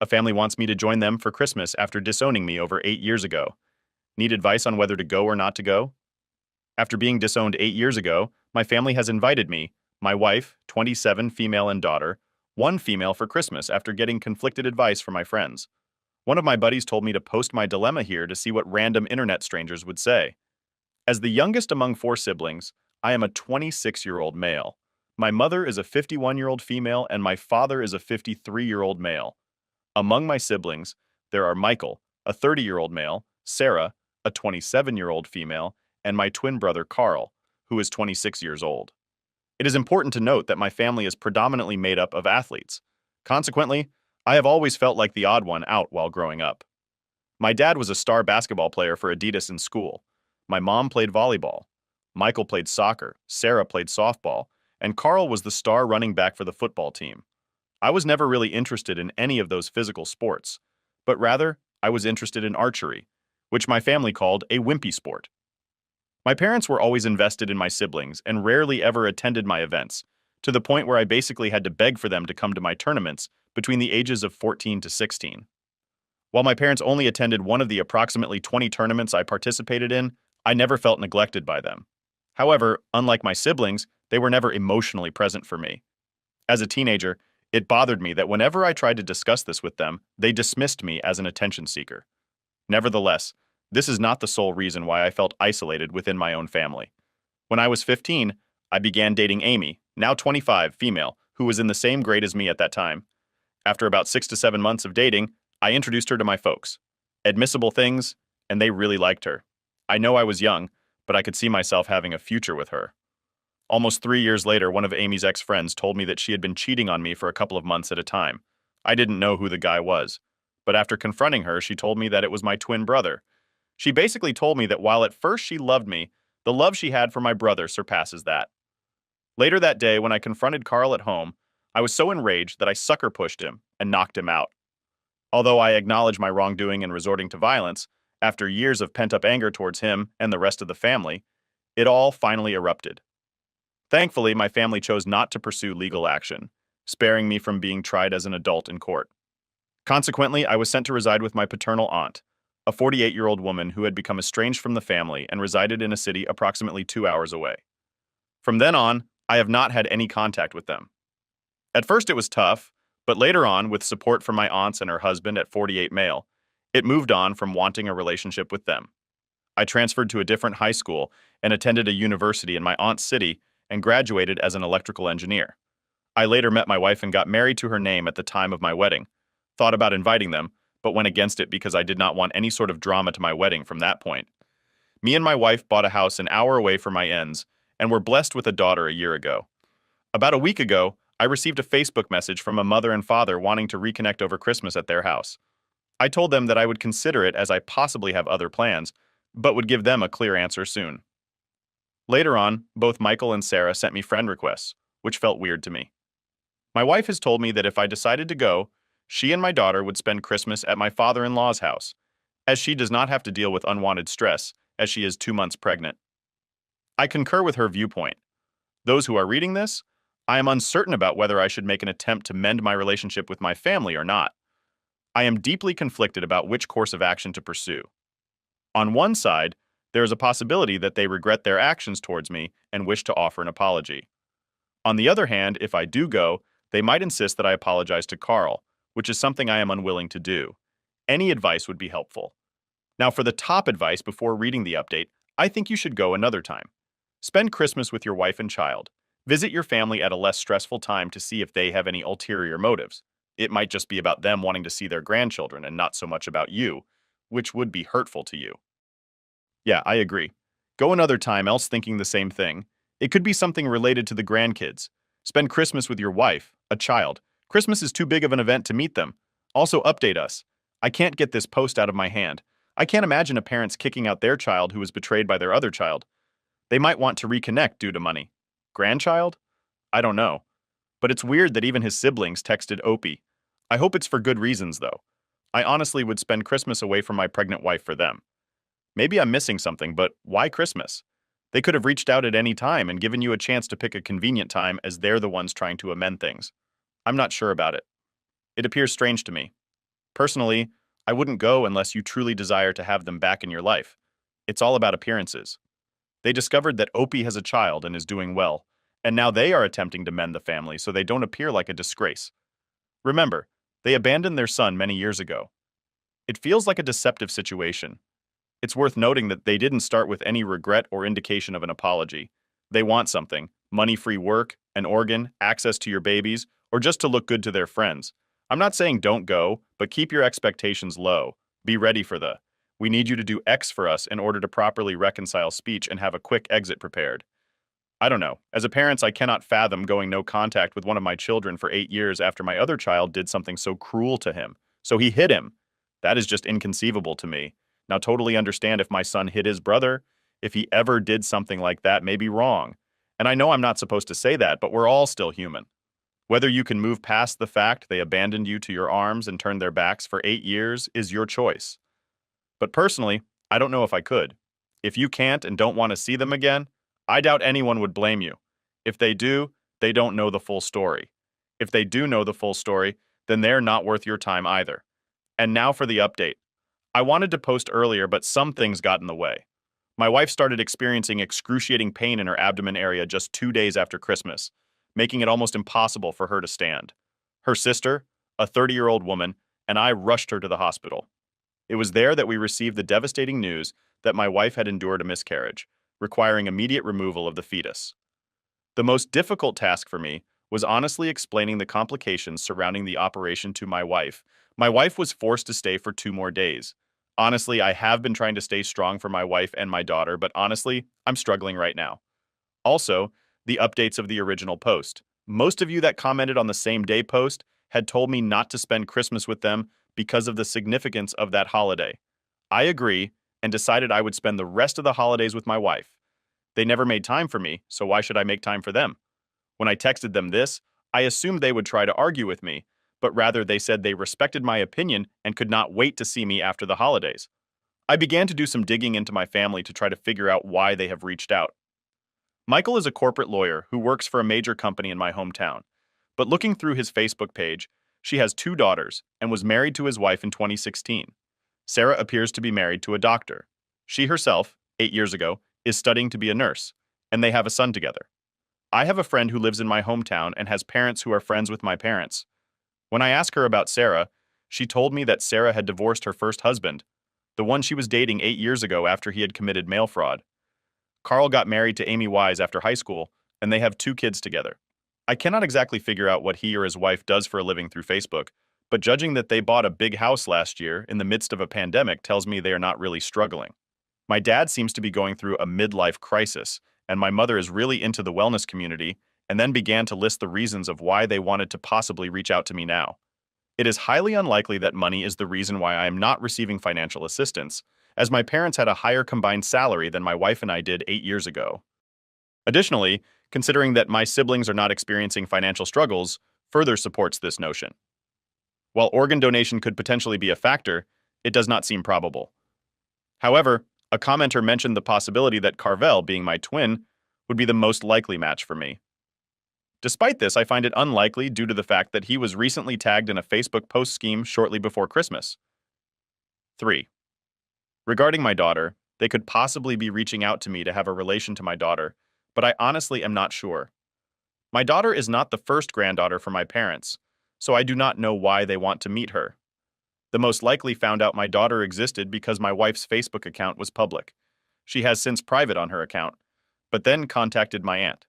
A family wants me to join them for Christmas after disowning me over 8 years ago. Need advice on whether to go or not to go? After being disowned 8 years ago, my family has invited me, my wife, 27, female, and daughter, one female for Christmas after getting conflicted advice from my friends. One of my buddies told me to post my dilemma here to see what random internet strangers would say. As the youngest among four siblings, I am a 26-year-old male. My mother is a 51-year-old female, and my father is a 53-year-old male. Among my siblings, there are Michael, a 30-year-old male, Sarah, a 27-year-old female, and my twin brother Carl, who is 26 years old. It is important to note that my family is predominantly made up of athletes. Consequently, I have always felt like the odd one out while growing up. My dad was a star basketball player for Adidas in school. My mom played volleyball. Michael played soccer, Sarah played softball, and Carl was the star running back for the football team. I was never really interested in any of those physical sports, but rather, I was interested in archery, which my family called a wimpy sport. My parents were always invested in my siblings and rarely ever attended my events, to the point where I basically had to beg for them to come to my tournaments between the ages of 14 to 16. While my parents only attended one of the approximately 20 tournaments I participated in, I never felt neglected by them. However, unlike my siblings, they were never emotionally present for me. As a teenager, it bothered me that whenever I tried to discuss this with them, they dismissed me as an attention seeker. Nevertheless, this is not the sole reason why I felt isolated within my own family. When I was 15, I began dating Amy, now 25, female, who was in the same grade as me at that time. After about 6 to 7 months of dating, I introduced her to my folks. Admissible things, and they really liked her. I know I was young, but I could see myself having a future with her. Almost 3 years later, one of Amy's ex-friends told me that she had been cheating on me for a couple of months at a time. I didn't know who the guy was, but after confronting her, she told me that it was my twin brother. She basically told me that while at first she loved me, the love she had for my brother surpasses that. Later that day, when I confronted Carl at home, I was so enraged that I sucker pushed him and knocked him out. Although I acknowledge my wrongdoing in resorting to violence, after years of pent-up anger towards him and the rest of the family, it all finally erupted. Thankfully, my family chose not to pursue legal action, sparing me from being tried as an adult in court. Consequently, I was sent to reside with my paternal aunt, a 48-year-old woman who had become estranged from the family and resided in a city approximately 2 hours away. From then on, I have not had any contact with them. At first it was tough, but later on, with support from my aunts and her husband at 48 male, it moved on from wanting a relationship with them. I transferred to a different high school and attended a university in my aunt's city and graduated as an electrical engineer. I later met my wife and got married to her name at the time of my wedding. Thought about inviting them, but went against it because I did not want any sort of drama to my wedding from that point. Me and my wife bought a house an hour away from my ends and were blessed with a daughter a year ago. About a week ago, I received a Facebook message from a mother and father wanting to reconnect over Christmas at their house. I told them that I would consider it as I possibly have other plans, but would give them a clear answer soon. Later on, both Michael and Sarah sent me friend requests, which felt weird to me. My wife has told me that if I decided to go, she and my daughter would spend Christmas at my father-in-law's house, as she does not have to deal with unwanted stress, as she is 2 months pregnant. I concur with her viewpoint. Those who are reading this, I am uncertain about whether I should make an attempt to mend my relationship with my family or not. I am deeply conflicted about which course of action to pursue. On one side, there is a possibility that they regret their actions towards me and wish to offer an apology. On the other hand, if I do go, they might insist that I apologize to Carl, which is something I am unwilling to do. Any advice would be helpful. Now, for the top advice before reading the update, I think you should go another time. Spend Christmas with your wife and child. Visit your family at a less stressful time to see if they have any ulterior motives. It might just be about them wanting to see their grandchildren and not so much about you, which would be hurtful to you. Yeah, I agree. Go another time else thinking the same thing. It could be something related to the grandkids. Spend Christmas with your wife, a child. Christmas is too big of an event to meet them. Also update us. I can't get this post out of my hand. I can't imagine a parent's kicking out their child who was betrayed by their other child. They might want to reconnect due to money. Grandchild? I don't know. But it's weird that even his siblings texted Opie. I hope it's for good reasons, though. I honestly would spend Christmas away from my pregnant wife for them. Maybe I'm missing something, but why Christmas? They could have reached out at any time and given you a chance to pick a convenient time as they're the ones trying to amend things. I'm not sure about it. It appears strange to me. Personally, I wouldn't go unless you truly desire to have them back in your life. It's all about appearances. They discovered that Opie has a child and is doing well, and now they are attempting to mend the family so they don't appear like a disgrace. Remember, they abandoned their son many years ago. It feels like a deceptive situation. It's worth noting that they didn't start with any regret or indication of an apology. They want something: money-free work, an organ, access to your babies, or just to look good to their friends. I'm not saying don't go, but keep your expectations low. Be ready for the "we need you to do X for us in order to properly reconcile" speech and have a quick exit prepared. I don't know. As a parent, I cannot fathom going no contact with one of my children for 8 years after my other child did something so cruel to him. So he hit him. That is just inconceivable to me. Now, totally understand if my son hit his brother. If he ever did something like that, may be wrong. And I know I'm not supposed to say that, but we're all still human. Whether you can move past the fact they abandoned you to your arms and turned their backs for 8 years is your choice. But personally, I don't know if I could. If you can't and don't want to see them again, I doubt anyone would blame you. If they do, they don't know the full story. If they do know the full story, then they're not worth your time either. And now for the update. I wanted to post earlier, but some things got in the way. My wife started experiencing excruciating pain in her abdomen area just 2 days after Christmas, making it almost impossible for her to stand. Her sister, a 30-year-old woman, and I rushed her to the hospital. It was there that we received the devastating news that my wife had endured a miscarriage, requiring immediate removal of the fetus. The most difficult task for me was honestly explaining the complications surrounding the operation to my wife. My wife was forced to stay for 2 more days. Honestly, I have been trying to stay strong for my wife and my daughter, but honestly, I'm struggling right now. Also, the updates of the original post. Most of you that commented on the same day post had told me not to spend Christmas with them because of the significance of that holiday. I agree and decided I would spend the rest of the holidays with my wife. They never made time for me, so why should I make time for them? When I texted them this, I assumed they would try to argue with me, but rather they said they respected my opinion and could not wait to see me after the holidays. I began to do some digging into my family to try to figure out why they have reached out. Michael is a corporate lawyer who works for a major company in my hometown, but looking through his Facebook page, she has 2 daughters and was married to his wife in 2016. Sarah appears to be married to a doctor. She herself, 8 years ago, is studying to be a nurse, and they have a son together. I have a friend who lives in my hometown and has parents who are friends with my parents. When I asked her about Sarah, she told me that Sarah had divorced her first husband, the one she was dating 8 years ago after he had committed mail fraud. Carl got married to Amy Wise after high school, and they have 2 kids together. I cannot exactly figure out what he or his wife does for a living through Facebook, but judging that they bought a big house last year in the midst of a pandemic tells me they are not really struggling. My dad seems to be going through a midlife crisis, and my mother is really into the wellness community and then began to list the reasons of why they wanted to possibly reach out to me now. It is highly unlikely that money is the reason why I am not receiving financial assistance, as my parents had a higher combined salary than my wife and I did 8 years ago. Additionally, considering that my siblings are not experiencing financial struggles, further supports this notion. While organ donation could potentially be a factor, it does not seem probable. However, a commenter mentioned the possibility that Carvel, being my twin, would be the most likely match for me. Despite this, I find it unlikely due to the fact that he was recently tagged in a Facebook post scheme shortly before Christmas. 3. Regarding my daughter, they could possibly be reaching out to me to have a relation to my daughter, but I honestly am not sure. My daughter is not the first granddaughter for my parents, so I do not know why they want to meet her. The most likely found out my daughter existed because my wife's Facebook account was public. She has since private on her account, but then contacted my aunt.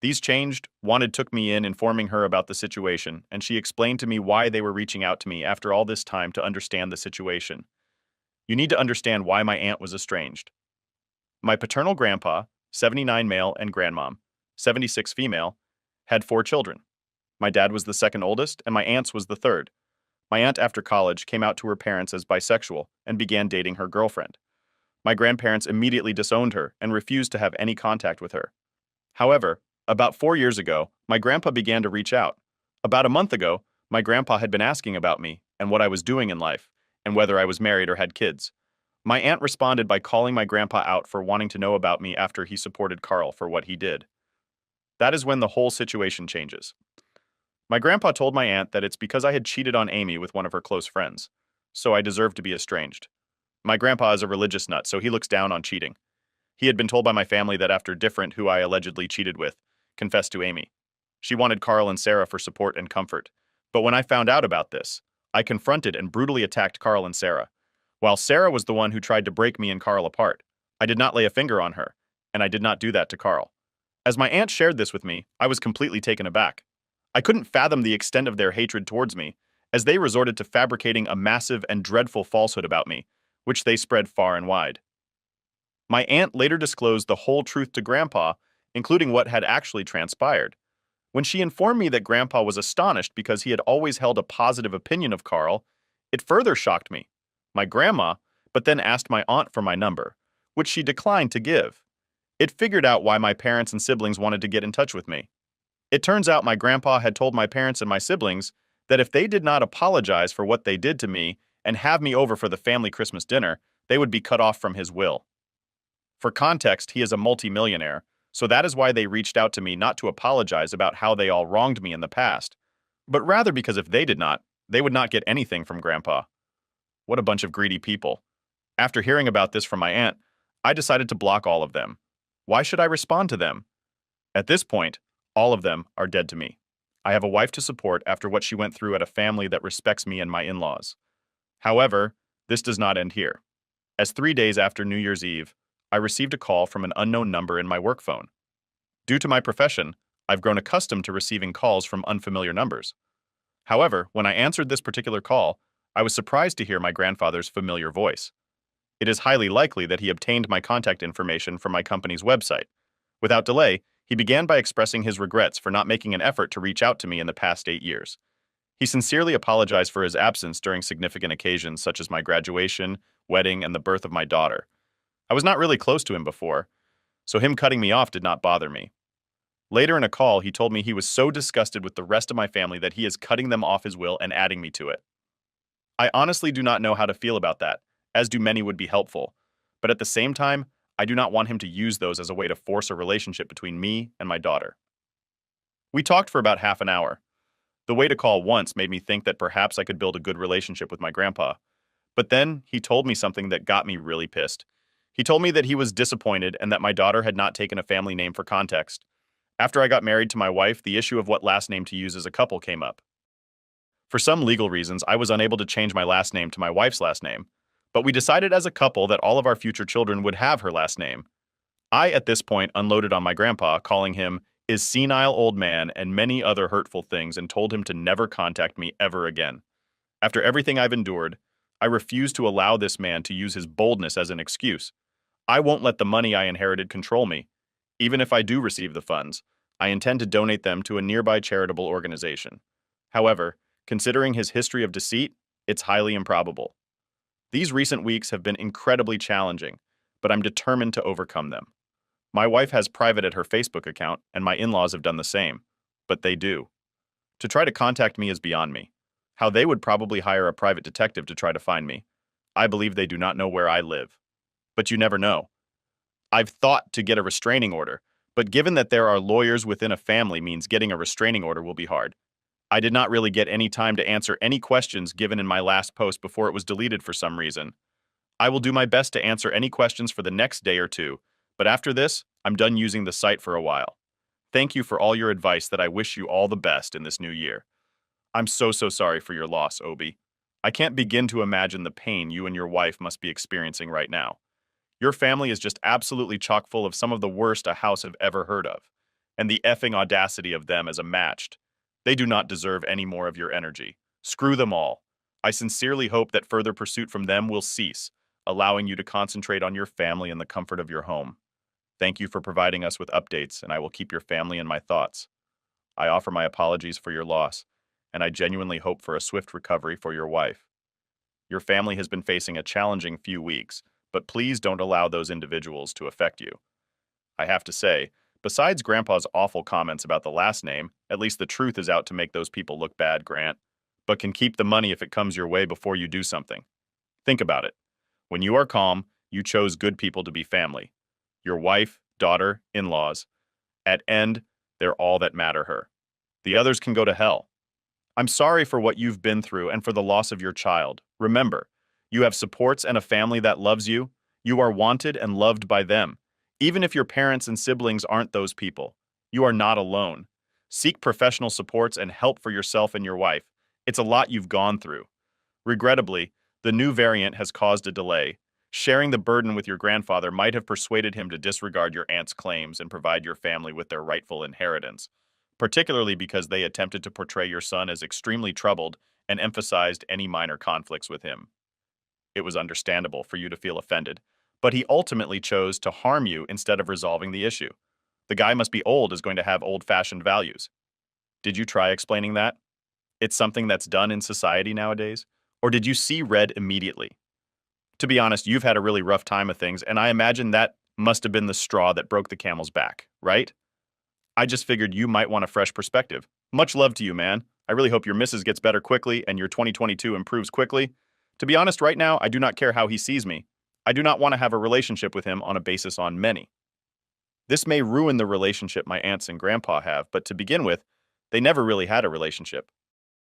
These changed, took me in informing her about the situation, and she explained to me why they were reaching out to me after all this time to understand the situation. You need to understand why my aunt was estranged. My paternal grandpa, 79 male, and grandmom, 76 female, had 4 children. My dad was the second oldest, and my aunt's was the third. My aunt, after college, came out to her parents as bisexual and began dating her girlfriend. My grandparents immediately disowned her and refused to have any contact with her. However, about 4 years ago, my grandpa began to reach out. About a month ago, my grandpa had been asking about me and what I was doing in life, and whether I was married or had kids. My aunt responded by calling my grandpa out for wanting to know about me after he supported Carl for what he did. That is when the whole situation changes. My grandpa told my aunt that it's because I had cheated on Amy with one of her close friends. so I deserve to be estranged. My grandpa is a religious nut, so he looks down on cheating. He had been told by my family that after Different, who I allegedly cheated with, confessed to Amy. She wanted Carl and Sarah for support and comfort. But when I found out about this, I confronted and brutally attacked Carl and Sarah. While Sarah was the one who tried to break me and Carl apart, I did not lay a finger on her, and I did not do that to Carl. As my aunt shared this with me, I was completely taken aback. I couldn't fathom the extent of their hatred towards me, as they resorted to fabricating a massive and dreadful falsehood about me, which they spread far and wide. My aunt later disclosed the whole truth to Grandpa, including what had actually transpired. When she informed me that Grandpa was astonished because he had always held a positive opinion of Carl, it further shocked me. My grandma, but then asked my aunt for my number, which she declined to give. It figured out why my parents and siblings wanted to get in touch with me. It turns out my grandpa had told my parents and my siblings that if they did not apologize for what they did to me and have me over for the family Christmas dinner, they would be cut off from his will. For context, he is a multimillionaire, so that is why they reached out to me not to apologize about how they all wronged me in the past, but rather because if they did not, they would not get anything from Grandpa. What a bunch of greedy people. After hearing about this from my aunt, I decided to block all of them. Why should I respond to them? At this point, all of them are dead to me. I have a wife to support after what she went through at a family that respects me and my in-laws. However, this does not end here. As 3 days after New Year's Eve, I received a call from an unknown number in my work phone. Due to my profession, I've grown accustomed to receiving calls from unfamiliar numbers. However, when I answered this particular call, I was surprised to hear my grandfather's familiar voice. It is highly likely that he obtained my contact information from my company's website. Without delay, he began by expressing his regrets for not making an effort to reach out to me in the past 8 years. He sincerely apologized for his absence during significant occasions such as my graduation, wedding, and the birth of my daughter. I was not really close to him before, so him cutting me off did not bother me. Later in a call, he told me he was so disgusted with the rest of my family that he is cutting them off his will and adding me to it. I honestly do not know how to feel about that, as do many would be helpful, but at the same time, I do not want him to use those as a way to force a relationship between me and my daughter. We talked for about half an hour. The way to call once made me think that perhaps I could build a good relationship with my grandpa. But then he told me something that got me really pissed. He told me that he was disappointed and that my daughter had not taken a family name for context. After I got married to my wife, the issue of what last name to use as a couple came up. For some legal reasons, I was unable to change my last name to my wife's last name, but we decided as a couple that all of our future children would have her last name. I, at this point, unloaded on my grandpa, calling him "is senile old man" and many other hurtful things, and told him to never contact me ever again. After everything I've endured, I refuse to allow this man to use his boldness as an excuse. I won't let the money I inherited control me. Even if I do receive the funds, I intend to donate them to a nearby charitable organization. However, considering his history of deceit, it's highly improbable. These recent weeks have been incredibly challenging, but I'm determined to overcome them. My wife has private at her Facebook account, and my in-laws have done the same, but they do. To try to contact me is beyond me. How they would probably hire a private detective to try to find me. I believe they do not know where I live. But you never know. I've thought to get a restraining order, but given that there are lawyers within a family means getting a restraining order will be hard. I did not really get any time to answer any questions given in my last post before it was deleted for some reason. I will do my best to answer any questions for the next day or two, but after this, I'm done using the site for a while. Thank you for all your advice that I wish you all the best in this new year. I'm so sorry for your loss, Obi. I can't begin to imagine the pain you and your wife must be experiencing right now. Your family is just absolutely chock full of some of the worst a house have ever heard of, and the effing audacity of them as a matched. They do not deserve any more of your energy. Screw them all. I sincerely hope that further pursuit from them will cease, allowing you to concentrate on your family and the comfort of your home. Thank you for providing us with updates, and I will keep your family in my thoughts. I offer my apologies for your loss, and I genuinely hope for a swift recovery for your wife. Your family has been facing a challenging few weeks, but please don't allow those individuals to affect you. I have to say, besides Grandpa's awful comments about the last name, at least the truth is out to make those people look bad, Grant, but can keep the money if it comes your way before you do something. Think about it. When you are calm, you chose good people to be family. Your wife, daughter, in-laws. At end, they're all that matter her. The others can go to hell. I'm sorry for what you've been through and for the loss of your child. Remember, you have supports and a family that loves you. You are wanted and loved by them. Even if your parents and siblings aren't those people, you are not alone. Seek professional supports and help for yourself and your wife. It's a lot you've gone through. Regrettably, the new variant has caused a delay. Sharing the burden with your grandfather might have persuaded him to disregard your aunt's claims and provide your family with their rightful inheritance, particularly because they attempted to portray your son as extremely troubled and emphasized any minor conflicts with him. It was understandable for you to feel offended, but he ultimately chose to harm you instead of resolving the issue. The guy must be old is going to have old-fashioned values. Did you try explaining that? It's something that's done in society nowadays? Or did you see red immediately? To be honest, you've had a really rough time of things, and I imagine that must have been the straw that broke the camel's back, right? I just figured you might want a fresh perspective. Much love to you, man. I really hope your missus gets better quickly and your 2022 improves quickly. To be honest, right now, I do not care how he sees me. I do not want to have a relationship with him on a basis on many. This may ruin the relationship my aunts and grandpa have, but to begin with, they never really had a relationship.